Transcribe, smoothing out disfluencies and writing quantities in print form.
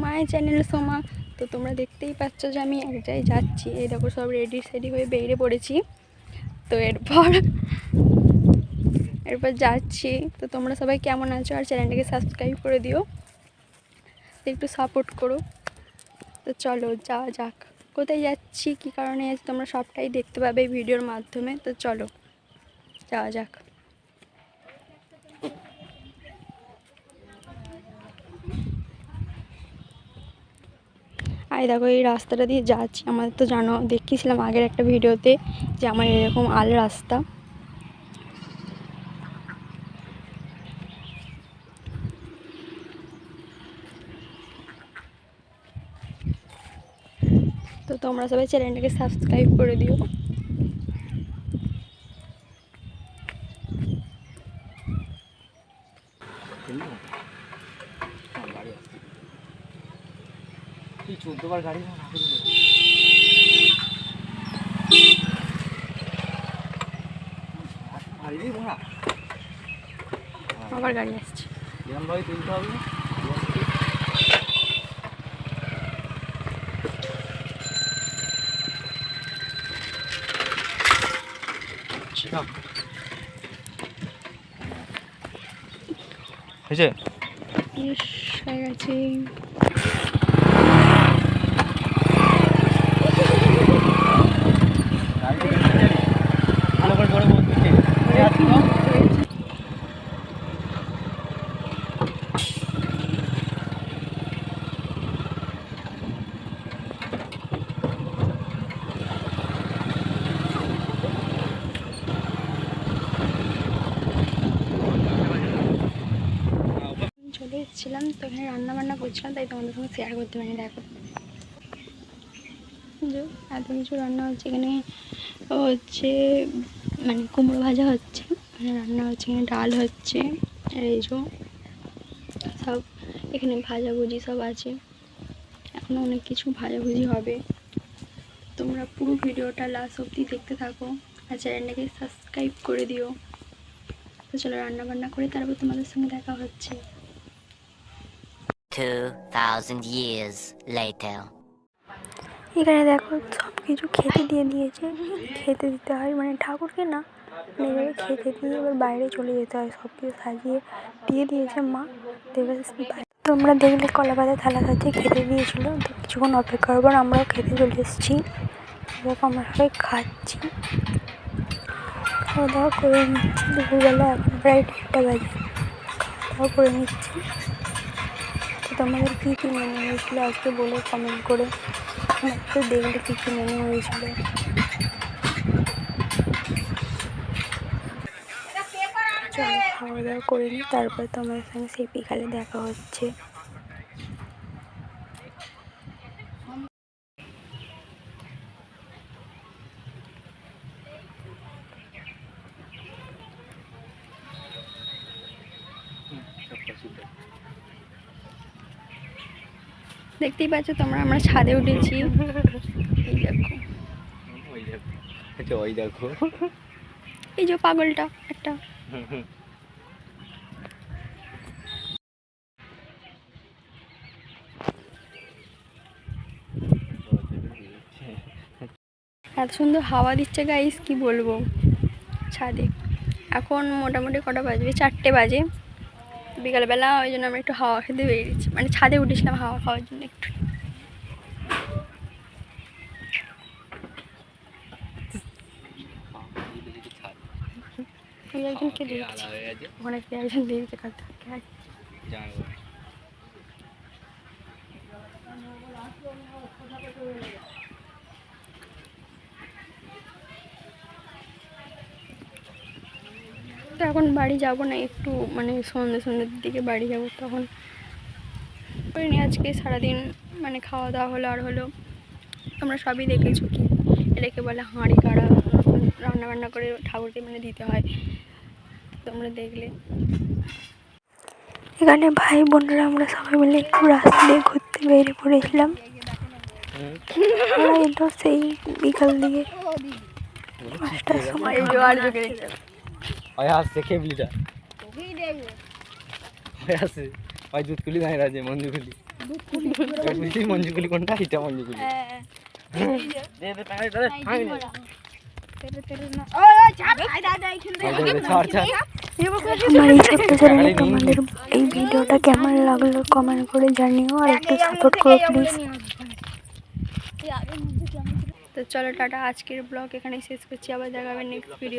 My channel Soma. তো তোমরা দেখতেই পাচ্ছ যে আমি এক জায়গায় যাচ্ছি। এই দেখো সব রেডি সেডি হয়ে বেরিয়ে পড়েছি। তো এরপর যাচ্ছি। তো তোমরা সবাই কেমন আছো আর চ্যানেলটাকে সাবস্ক্রাইব করে দিও, একটু সাপোর্ট করো। তো চলো যাওয়া যাক। কোথায় যাচ্ছি, কী কারণে যাচ্ছি তোমরা সবটাই দেখতে পাবে এই ভিডিওর মাধ্যমে। তো চলো যাওয়া যাক। আর দেখো এই রাস্তাটা দিয়ে যাচ্ছি। আমাদের তো জানো, দেখিয়েছিলাম আগের একটা ভিডিওতে যে আমার এরকম আল রাস্তা। তো তোমরা সবাই চ্যানেলটাকে সাবস্ক্রাইব করে দিও। আবার গাড়ি আসছে। হয়েছে হয়ে গেছে। চলে এসেছিলাম, তো এখানে রান্না বান্না করছিলাম, তাই তোমাদের সঙ্গে শেয়ার করতে পারি। দেখো এত কিছু রান্না হচ্ছে এখানে। হচ্ছে মানে কুমড়ো ভাজা হচ্ছে, এখানে রান্না হচ্ছে, এখানে ডাল হচ্ছে, আর এই যে সব এখানে ভাজাভুজি সব আছে। এখনও অনেক কিছু ভাজাভুজি হবে। তোমরা পুরো ভিডিওটা লাস্ট অবধি দেখতে থাকো আর চ্যানেলটাকে সাবস্ক্রাইব করে দিও। তো চলো রান্না বান্না করে তারপর তোমাদের সঙ্গে দেখা হচ্ছে। 2000 years later. এখানে দেখো সব কিছু খেতে দিয়ে দিয়েছে। খেতে দিতে হয় মানে ঠাকুরকে না, এভাবে খেতে দিয়ে এবার বাইরে চলে যেতে হয়। সব কিছু সাজিয়ে দিয়ে দিয়েছে মা। তোমরা দেখলে কলা পাতা থালা সাজিয়ে খেতে দিয়েছিলো। তো কিছুক্ষণ অপেক্ষা করবো, আমরাও খেতে চলে এসেছি। দেখো আমরা সবাই খাচ্ছি, খাওয়া দাওয়া করে নিচ্ছি। দুপুরবেলা এখন প্রায় 1:30 বাজে। খাওয়া দাওয়া করে নিচ্ছি। তো তোমাদের কী কী মেনু হয়েছিলো আজকে বলো কমেন্ট করে। তো দেখলে কী কী মেনু হয়েছিল। চলো খাওয়া দাওয়া করে নিই, তারপর তোমার সঙ্গে সেই বিকালে দেখা হচ্ছে। দেখতেই পাচ্ছ তোমরা, আমরা ছাদে উঠেছি। এই দেখো এই যে পাগলটা একটা। এত সুন্দর হাওয়া দিচ্ছে গাইস, কি বলবো। ছাদে এখন মোটামুটি কটা বাজবে, 4টে বাজে বিকালবেলা। ওই জন্য আমরা একটু হাওয়া খেতে বেরিয়েছি, মানে ছাদে উঠেছিলাম হাওয়া খাওয়ার জন্য একটু। একজনকে দেখছি ওখানে, একজন দেখছে কাছে। তো এখন বাড়ি যাব না, একটু মানে সন্ধ্যের দিকে বাড়ি যাব। তখন করিনি আজকে সারাদিন, মানে খাওয়া দাওয়া হলো আর হলো। তোমরা সবই দেখেছো কি এটাকে বলে হাঁড়ি কাড়া, রান্নাবান্না করে ঠাকুরকে মানে দিতে হয়, তোমরা দেখলে। এখানে ভাই বোনরা আমরা সবাই মিলে একটু রাস্তা দিয়ে ঘুরতে বেরিয়ে পড়েছিলাম। এলো সেই বিকাল দিকে 5টার সময়। আসছে কেবলিটা আসছে দুধ খুলি নাই রাজে মন্দির খুলি মঞ্জুগুলি কোনটা? এটা মঞ্জুগুলি। আমার এই ছোট্ট চ্যানেলে তোমাদের এই ভিডিওটা কেমন লাগলো কমেন্ট করে জানিও, আর একটু সাপোর্ট করো প্লিজ। তো চলো টাটা, আজকের ব্লগ এখানেই শেষ করছি, আবার দেখা হবে নেক্সট ভিডিও।